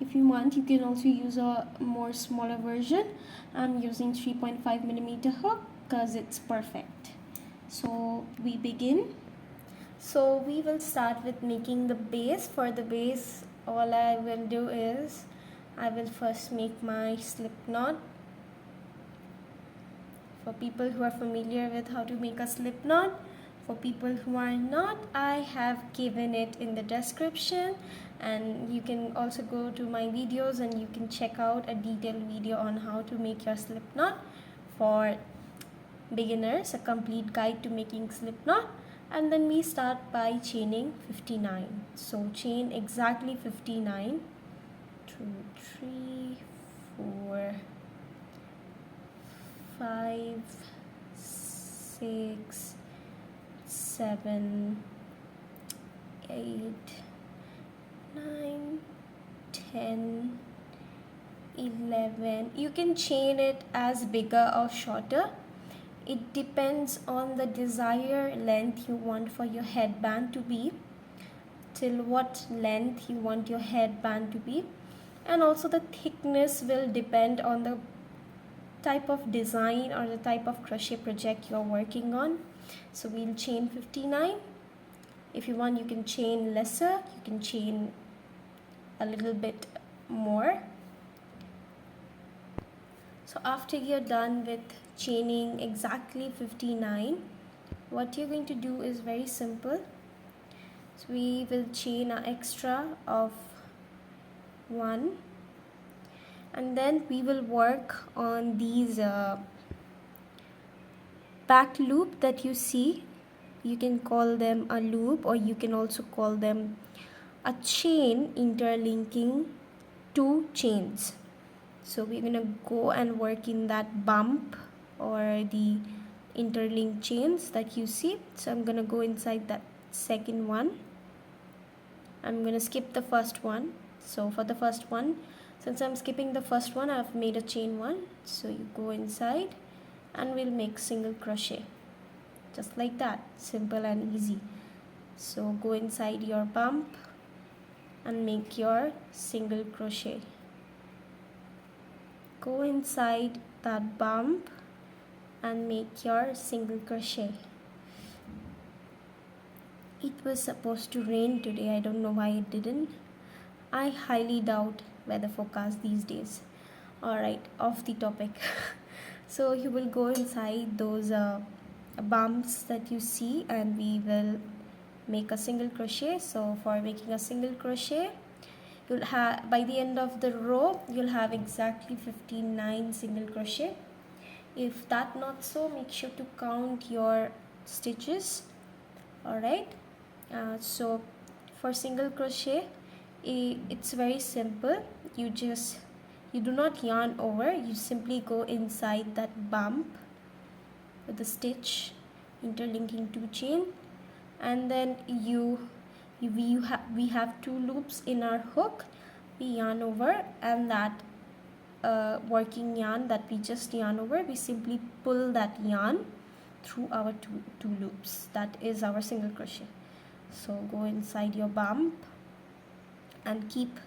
If you want, you can also use a more smaller version. I'm using 3.5mm hook because it's perfect. So we begin. So we will start with making the base. For the base, all I will do is I will first make my slip knot. For people who are familiar with how to make a slip knot, for people who are not, I have given it in the description, and you can also go to my videos and you can check out a detailed video on how to make your slip knot for beginners, a complete guide to making slip knot. And then we start by chaining 59. So chain exactly 59. 2, 3, 4, 5, 6, 7, 8, 9, 10, 11. You can chain it as bigger or shorter. It depends on the desired length you want for your headband to be, till what length you want your headband to be, and also the thickness will depend on the type of design or the type of crochet project you're working on. So we'll chain 59. If you want, you can chain lesser, you can chain a little bit more. So after you're done with chaining exactly 59, what you're going to do is very simple. So we will chain an extra of 1, and then we will work on these back loop that you see. You can call them a loop, or you can also call them a chain interlinking 2 chains. So we're gonna go and work in that bump or the interlinked chains that you see. So I'm gonna go inside that second one. I'm gonna skip the first one. So for the first one, since I'm skipping the first one, I've made a chain 1. So you go inside and we'll make single crochet, just like that, simple and easy. So go inside your bump and make your single crochet. Go inside that bump and make your single crochet. It was supposed to rain today. I don't know why it didn't. I highly doubt weather forecast these days. Alright, off the topic. So you will go inside those bumps that you see, and we will make a single crochet. So for making a single crochet, you'll have, by the end of the row, you'll have exactly 59 single crochet. If that not so, make sure to count your stitches. Alright, so for single crochet, it's very simple. You do not yarn over, you simply go inside that bump with the stitch interlinking 2 chain, and then we have 2 loops in our hook. We yarn over, and that working yarn that we just yarn over, we simply pull that yarn through our two loops. That is our single crochet. So go inside your bump and keep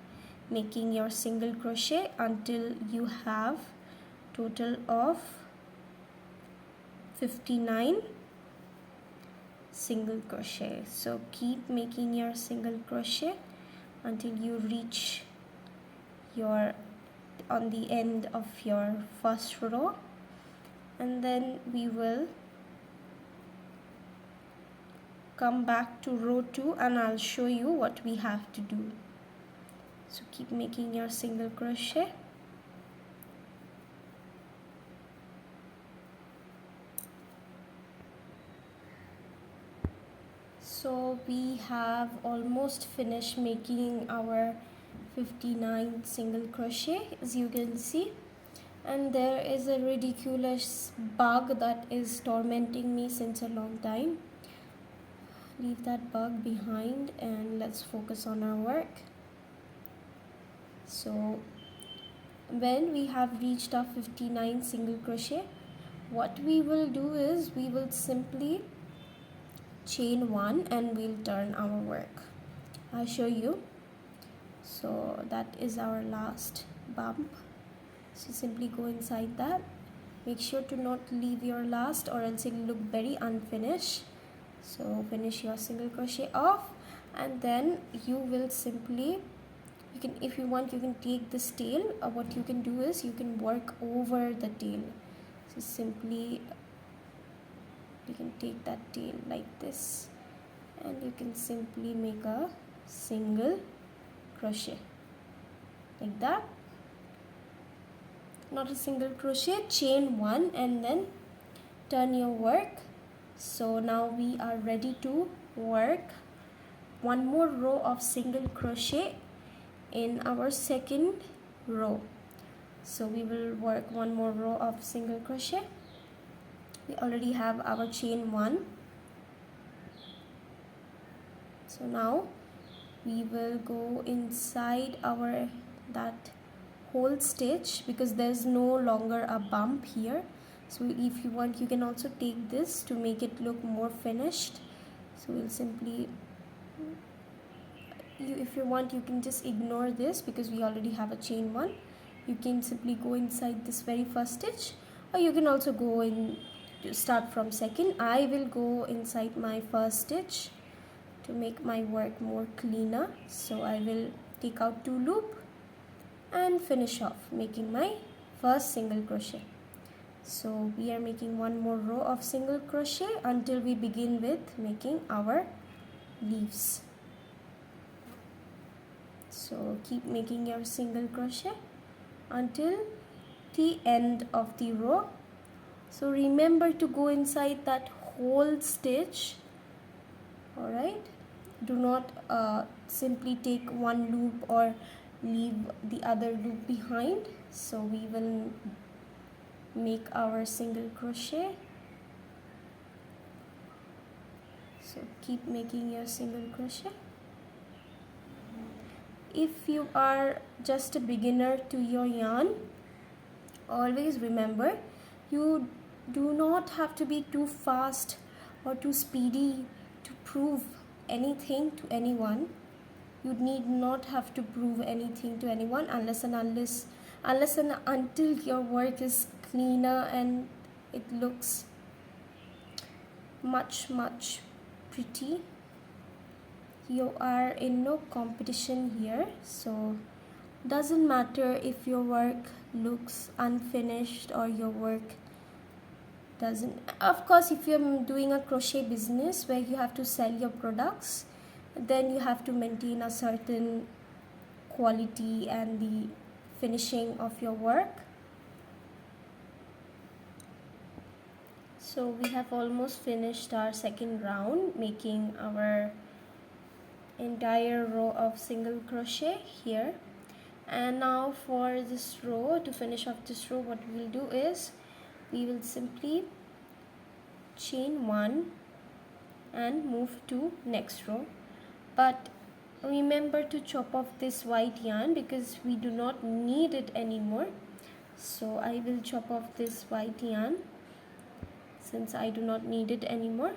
making your single crochet until you have total of 59 single crochet. So keep making your single crochet until you reach your on the end of your first row, and then we will come back to row 2 and I'll show you what we have to do. So keep making your single crochet. So we have almost finished making our 59 single crochet, as you can see, and there is a ridiculous bug that is tormenting me since a long time. Leave that bug behind and let's focus on our work. So when we have reached our 59 single crochet, what we will do is we will simply chain 1 and we'll turn our work. I'll show you. So that is our last bump. So simply go inside that. Make sure to not leave your last, or else it will look very unfinished. So finish your single crochet off, and then you will simply, you can, if you want, you can take this tail. What you can do is you can work over the tail. So simply you can take that tail like this, and you can simply make a single crochet like that. Not a single crochet, chain one, and then turn your work. So now we are ready to work one more row of single crochet in our second row. So we will work one more row of single crochet. We already have our chain one. So now we will go inside our that whole stitch, because there's no longer a bump here. So if you want, you can also take this to make it look more finished. So we'll simply, if you want, you can just ignore this because we already have a chain one. You can simply go inside this very first stitch, or you can also go in to start from second. I will go inside my first stitch to make my work more cleaner. So I will take out 2 loop and finish off making my first single crochet. So we are making one more row of single crochet until we begin with making our leaves. So keep making your single crochet until the end of the row. So remember to go inside that whole stitch. Alright, do not simply take one loop or leave the other loop behind. So we will make our single crochet. So keep making your single crochet. If you are just a beginner to your yarn, always remember, you do not have to be too fast or too speedy to prove anything to anyone. You need not have to prove anything to anyone unless and until your work is cleaner and it looks much pretty. You are in no competition here, so doesn't matter if your work looks unfinished or your work doesn't. Of course, if you're doing a crochet business where you have to sell your products, then you have to maintain a certain quality and the finishing of your work. So we have almost finished our second round, making our entire row of single crochet here. And now for this row, to finish off this row, what we will do is we will simply chain one and move to next row. But remember to chop off this white yarn because we do not need it anymore. So I will chop off this white yarn since I do not need it anymore,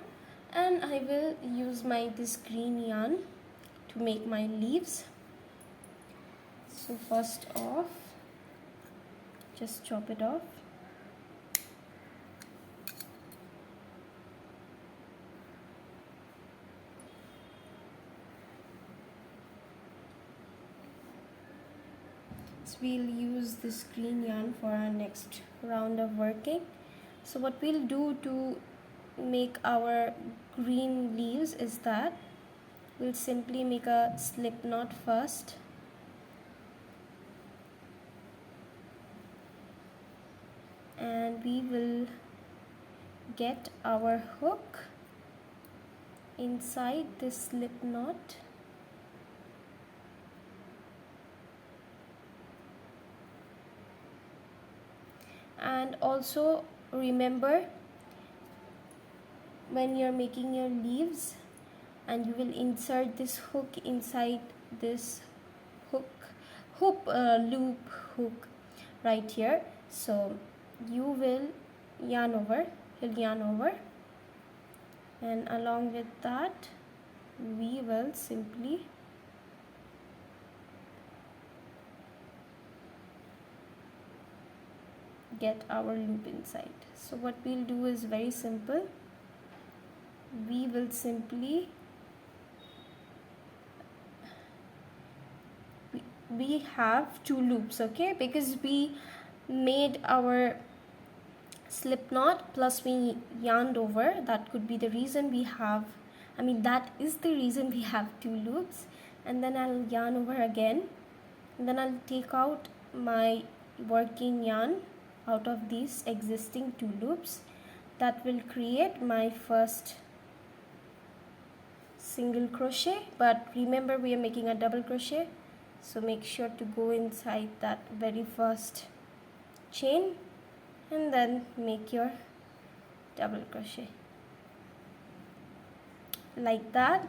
and I will use this green yarn to make my leaves. So first off, just chop it off. So we'll use this green yarn for our next round of working. So what we'll do to make our green leaves is that we'll simply make a slip knot first. And we will get our hook inside this slip knot. And also remember, when you're making your leaves, and you will insert this hook inside this loop hook right here. So you will yarn over, and along with that we will simply get our loop inside. So what we'll do is very simple. We will simply we have two loops, okay, because we made our slip knot plus we yarned over. That could be the reason we have, that is the reason we have two loops. And then I'll yarn over again, and then I'll take out my working yarn out of these existing two loops. That will create my first single crochet, but remember we are making a double crochet, so make sure to go inside that very first chain and then make your double crochet like that.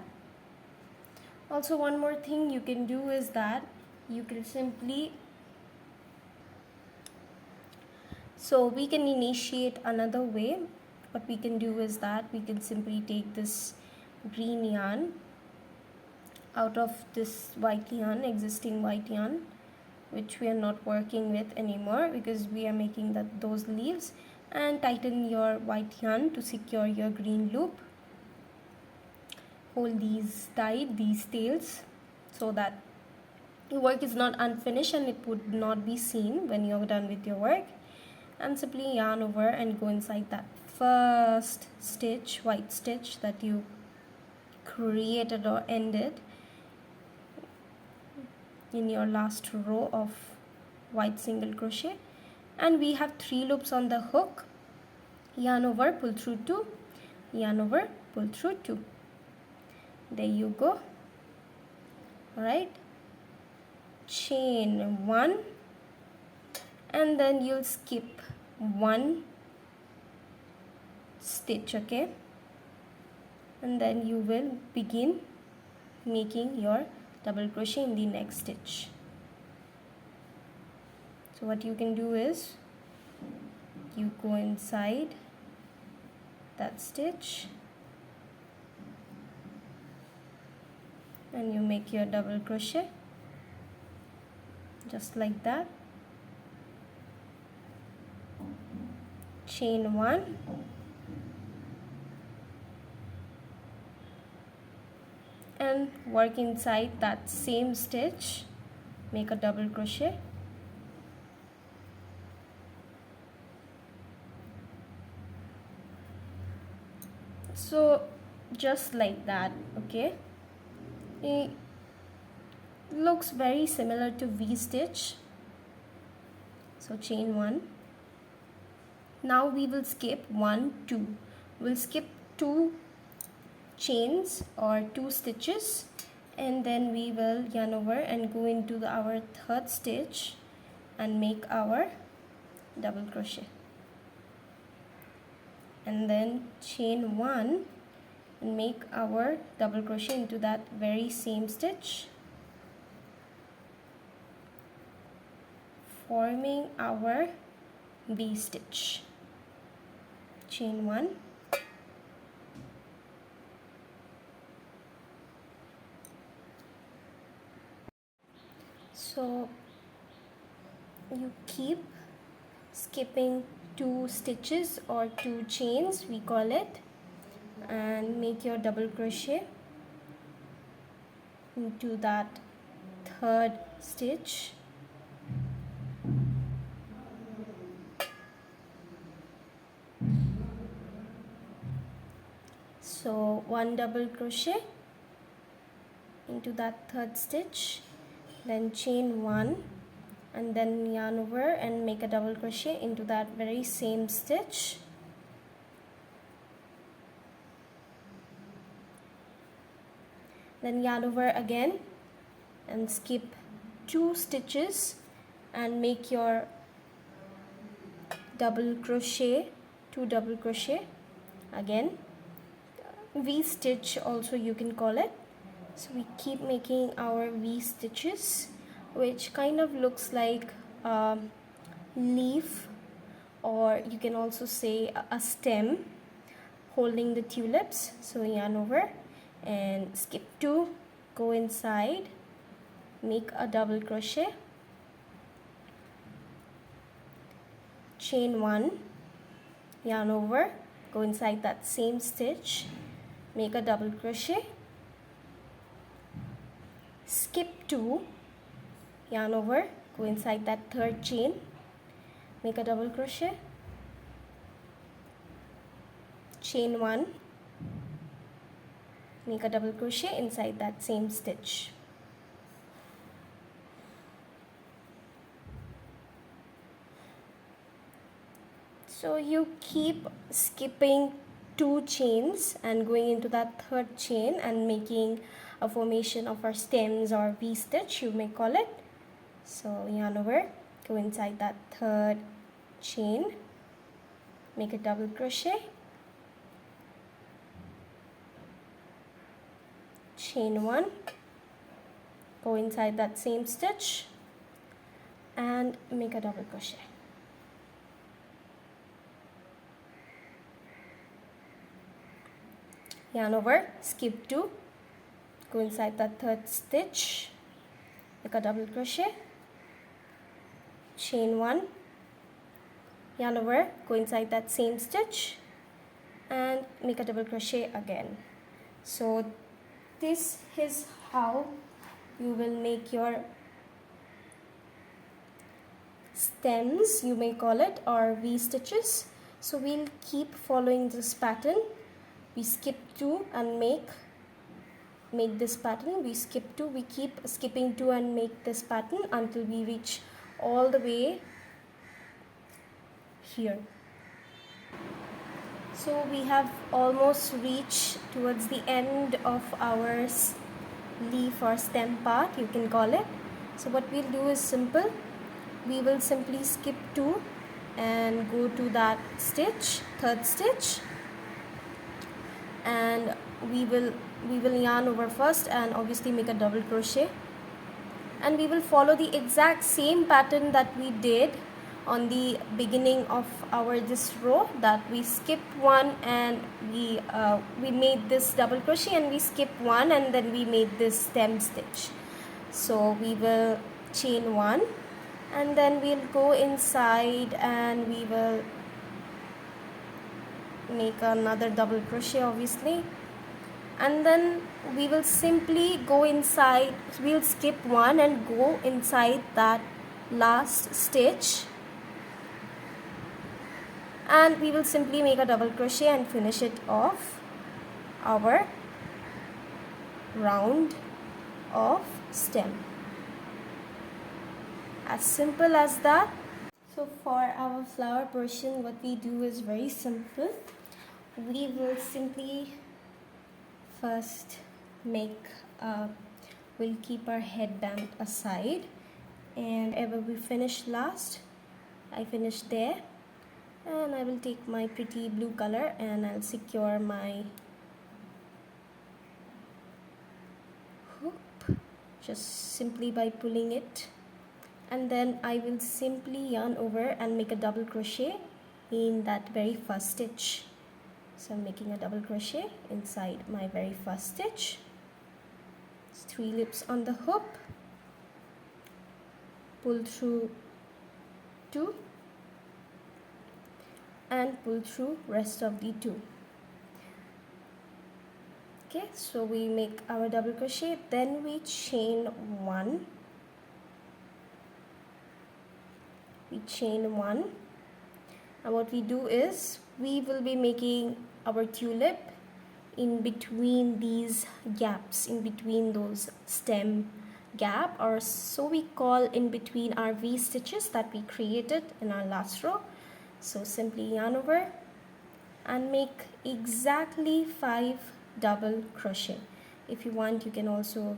Also, one more thing you can do is that you can simply, so we can initiate another way. What we can do is that we can simply take this green yarn out of this white yarn, existing white yarn, which we are not working with anymore because we are making those leaves, and tighten your white yarn to secure your green loop. Hold these tight, these tails, so that your work is not unfinished and it would not be seen when you're done with your work. And simply yarn over and go inside that first stitch, white stitch that you created or ended in your last row of white single crochet. And we have 3 loops on the hook. Yarn over, pull through 2, yarn over, pull through 2. There you go. Alright, chain 1, and then you'll skip 1 stitch, okay, and then you will begin making your double crochet in the next stitch. So what you can do is you go inside that stitch and you make your double crochet just like that. Chain 1, and work inside that same stitch, make a double crochet. So just like that, okay. It looks very similar to V-stitch. So chain 1. Now we will skip 1, 2. We'll skip 2 chains or 2 stitches, and then we will yarn over and go into our 3rd stitch and make our double crochet, and then chain 1 and make our double crochet into that very same stitch, forming our V stitch. Chain 1, so you keep skipping 2 stitches or 2 chains, we call it, and make your double crochet into that 3rd stitch. So 1 double crochet into that 3rd stitch, then chain 1 and then yarn over and make a double crochet into that very same stitch. Then yarn over again and skip 2 stitches and make your double crochet, 2 double crochet again, V stitch also you can call it. So we keep making our V stitches, which kind of looks like a leaf, or you can also say a stem holding the tulips. So yarn over and skip 2, go inside, make a double crochet, chain 1, yarn over, go inside that same stitch, make a double crochet, skip 2, yarn over, go inside that third chain, make a double crochet, chain 1, make a double crochet inside that same stitch. So you keep skipping 2 chains and going into that third chain and making a formation of our stems or V-stitch, you may call it. So yarn over, go inside that third chain, make a double crochet, chain 1, go inside that same stitch and make a double crochet. Yarn over, skip 2, go inside that third stitch, make a double crochet, chain 1, yarn over, go inside that same stitch and make a double crochet again. So this is how you will make your stems, you may call it, or V stitches. So we'll keep following this pattern. We skip 2 and make this pattern. We skip 2, we keep skipping 2 and make this pattern until we reach all the way here. So we have almost reached towards the end of our leaf or stem part, you can call it. So what we'll do is simple. We will simply skip 2 and go to that stitch, third stitch, and we will yarn over first and obviously make a double crochet, and we will follow the exact same pattern that we did on the beginning of our this row, that we skip 1 and we made this double crochet and we skip 1 and then we made this stem stitch. So we will chain 1 and then we'll go inside and we will make another double crochet obviously, and then we will simply go inside, we'll skip 1 and go inside that last stitch and we will simply make a double crochet and finish it off our round of stem. As simple as that. So for our flower portion, what we do is very simple. We will simply first we'll keep our headband aside, and wherever we finish last, I finish there, and I will take my pretty blue color and I'll secure my hook just simply by pulling it, and then I will simply yarn over and make a double crochet in that very first stitch. So I'm making a double crochet inside my very first stitch. It's 3 loops on the hook, pull through 2 and pull through rest of the 2. Okay, so we make our double crochet, then we chain 1, we chain 1, and what we do is we will be making our tulip in between these gaps, in between those stem gap, or so we call in between our V stitches that we created in our last row. So simply yarn over and make exactly 5 double crochet. If you want, you can also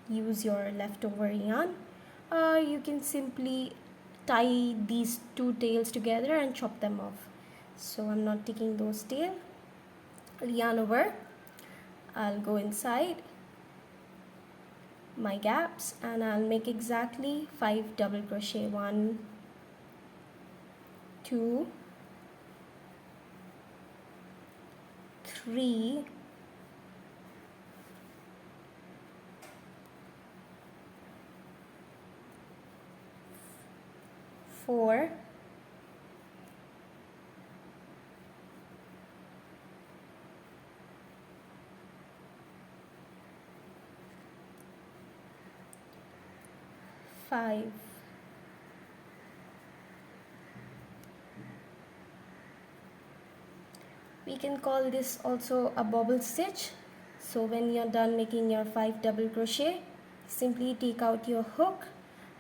use your leftover yarn, or you can simply tie these 2 tails together and chop them off. So I'm not taking those tails. I'll yarn over, I'll go inside my gaps and I'll make exactly 5 double crochet. 1, 2, 3, 4, 5. We can call this also a bobble stitch. So when you're done making your 5 double crochet, simply take out your hook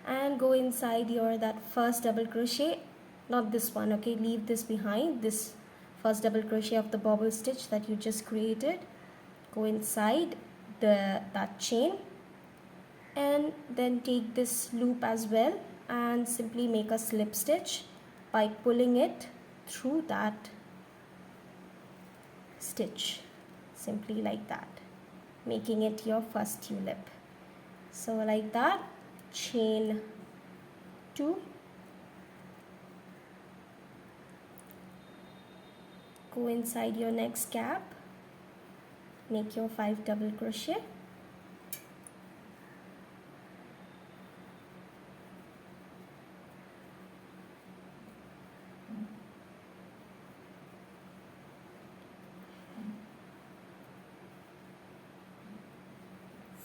and go inside your that first double crochet, not this one, okay, leave this behind, this first double crochet of the bobble stitch that you just created. Go inside that chain and then take this loop as well and simply make a slip stitch by pulling it through that stitch, simply like that, making it your first tulip. So like that, chain 2, go inside your next gap, make your 5 double crochet,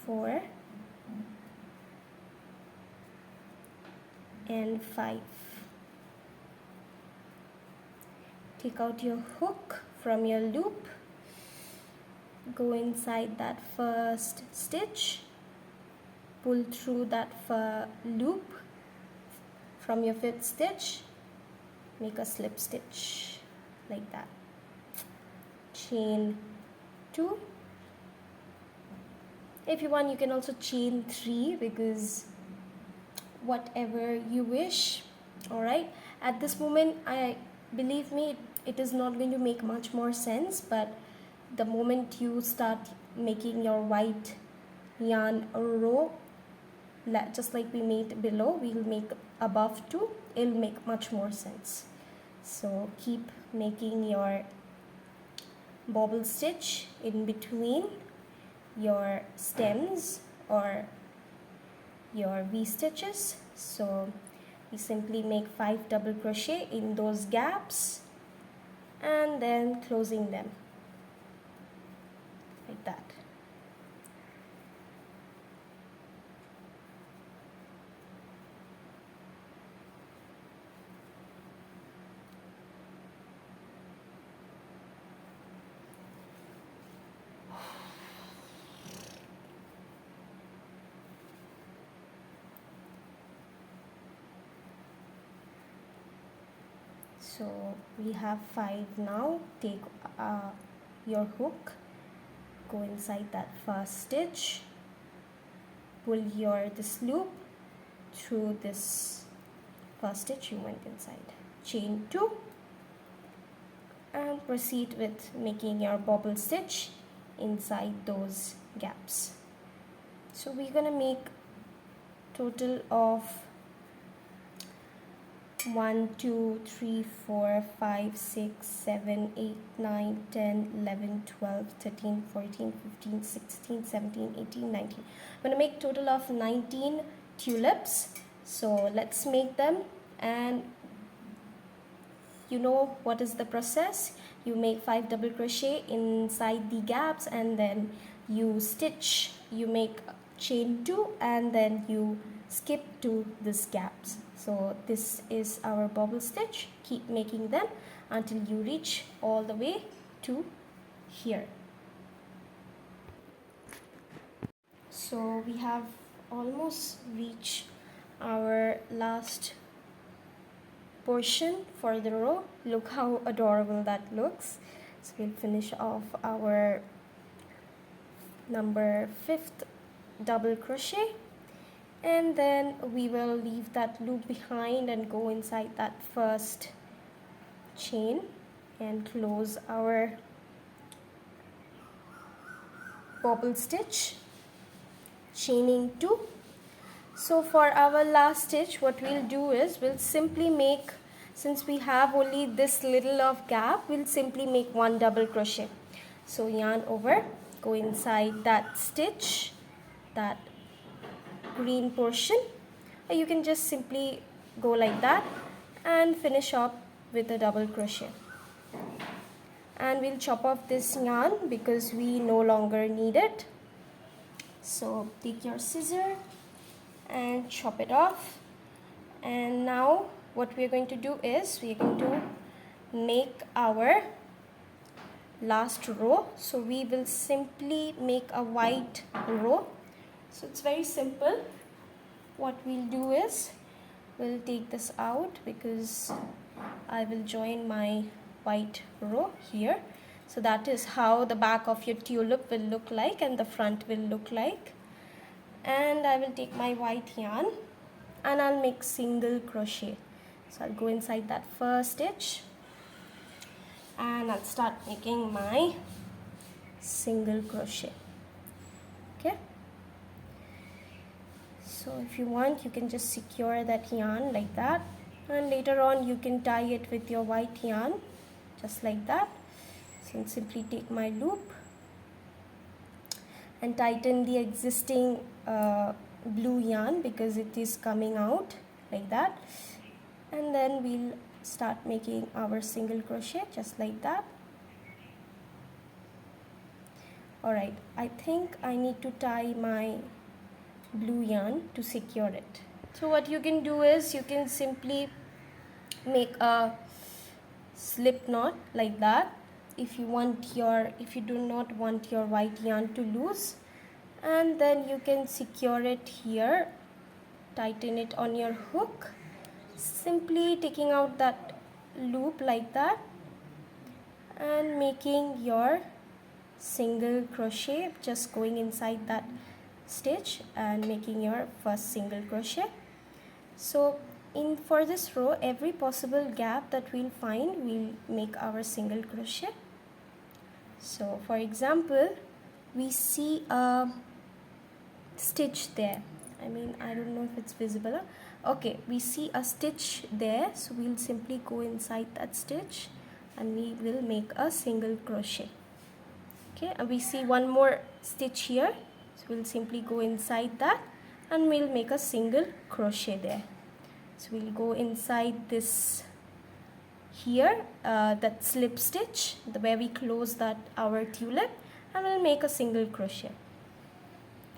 four and 5. Take out your hook from your loop, go inside that first stitch, pull through that loop from your 5th stitch, make a slip stitch like that, chain 2. If you want, you can also chain 3, because whatever you wish. Alright, at this moment, believe me, it is not going to make much more sense, but the moment you start making your white yarn row, just like we made below, we will make above too, it will make much more sense. So keep making your bobble stitch in between your stems or your V stitches. So we simply make 5 double crochet in those gaps and then closing them like that. So we have 5 now. Take your hook, go inside that first stitch, pull this loop through this first stitch you went inside, chain 2, and proceed with making your bobble stitch inside those gaps. So we're gonna make total of 1, 2, 3, 4, 5, 6, 7, 8, 9, 10, 11, 12, 13, 14, 15, 16, 17, 18, 19. I'm going to make total of 19 tulips. So let's make them, and you know what is the process. You make 5 double crochet inside the gaps, and then you stitch, you make chain 2, and then you skip to these gaps. So this is our bobble stitch. Keep making them until you reach all the way to here. So we have almost reached our last portion for the row. Look how adorable that looks. So we'll finish off our number 5th double crochet, and then we will leave that loop behind and go inside that first chain and close our bobble stitch, chaining 2. So for our last stitch, what we'll do is we'll simply make, since we have only this little of gap, we'll simply make 1 double crochet. So yarn over, go inside that stitch, that green portion, or you can just simply go like that and finish up with a double crochet. And we'll chop off this yarn because we no longer need it. So take your scissor and chop it off. And now what we are going to do is we are going to make our last row. So we will simply make a white row. So it's very simple. What we'll do is we'll take this out because I will join my white row here. So that is how the back of your tulip will look like and the front will look like. And I will take my white yarn and I'll make single crochet. So I'll go inside that first stitch and I'll start making my single crochet. Okay, so if you want, you can just secure that yarn like that, and later on you can tie it with your white yarn just like that. So I'll simply take my loop and tighten the existing blue yarn because it is coming out like that, and then we'll start making our single crochet just like that. Alright, I think I need to tie my blue yarn to secure it. So what you can do is you can simply make a slip knot like that if you do not want your white yarn to loose, and then you can secure it here, tighten it on your hook, simply taking out that loop like that and making your single crochet, just going inside that stitch and making your first single crochet. So for this row, every possible gap that we'll find, we'll make our single crochet. So for example, we see a stitch there. I don't know if it's visible. Okay, we see a stitch there, so we'll simply go inside that stitch and we will make a single crochet. Okay, and we see one more stitch here, so we'll simply go inside that and we'll make a single crochet there. So we'll go inside this here, that slip stitch where we close our tulip, and we'll make a single crochet.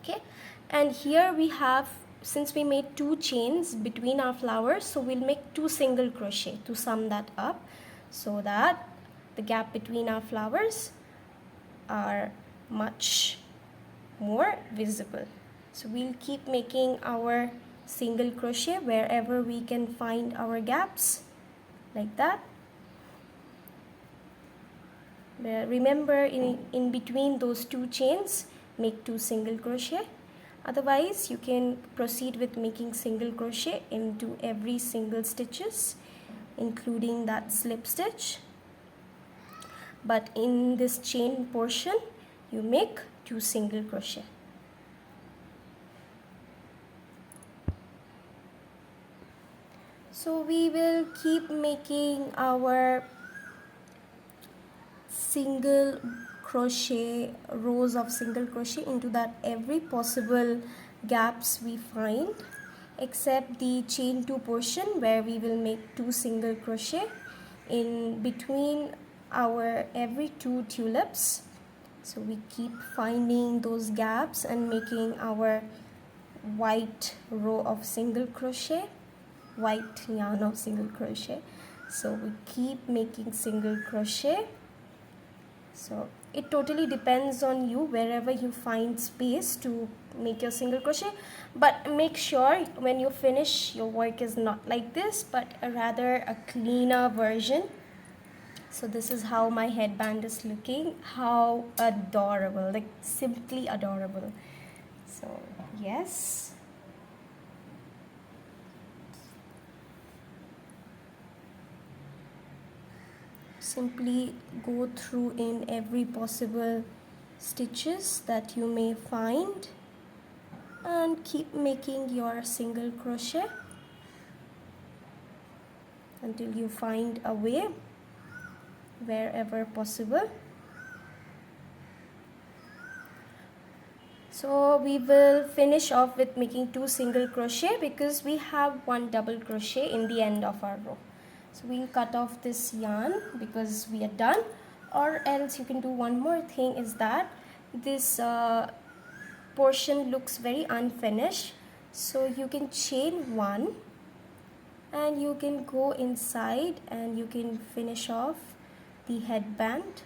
Okay, and here we have, since we made 2 chains between our flowers, so we'll make 2 single crochet to sum that up, so that the gap between our flowers are much more visible. So we'll keep making our single crochet wherever we can find our gaps like that. Remember, in between those 2 chains, make 2 single crochet. Otherwise, you can proceed with making single crochet into every single stitches, including that slip stitch. But in this chain portion, you make 2 single crochet. So we will keep making our single crochet, rows of single crochet into that every possible gaps we find, except the chain 2 portion where we will make 2 single crochet in between our every 2 tulips. So we keep finding those gaps and making our white row of single crochet, white yarn of single crochet. So we keep making single crochet. So it totally depends on you, wherever you find space to make your single crochet, but make sure when you finish, your work is not like this, but rather a cleaner version. So this is how my headband is looking. How adorable, like simply adorable. So yes, simply go through in every possible stitches that you may find and keep making your single crochet until you find a way wherever possible. So we will finish off with making 2 single crochet because we have 1 double crochet in the end of our row. So we'll cut off this yarn because we are done, or else you can do one more thing, is that this portion looks very unfinished. So you can chain 1 and you can go inside and you can finish off the headband,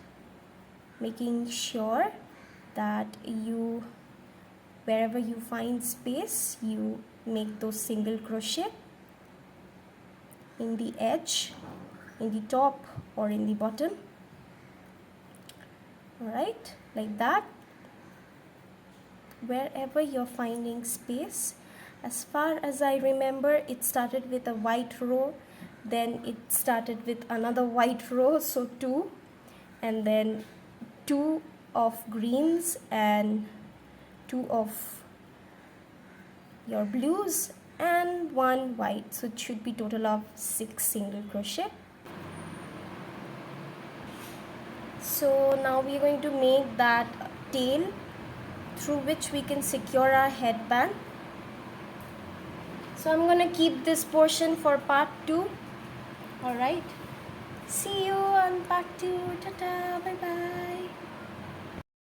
making sure that you, wherever you find space, you make those single crochet in the edge, in the top or in the bottom. Alright, like that. Wherever you're finding space, as far as I remember, it started with a white row, then it started with another white row, so 2, and then 2 of greens and 2 of your blues and 1 white, so it should be total of 6 single crochet. So now we are going to make that tail through which we can secure our headband. So I'm gonna keep this portion for part 2. Alright, see you on part 2. Ta-ta, bye bye.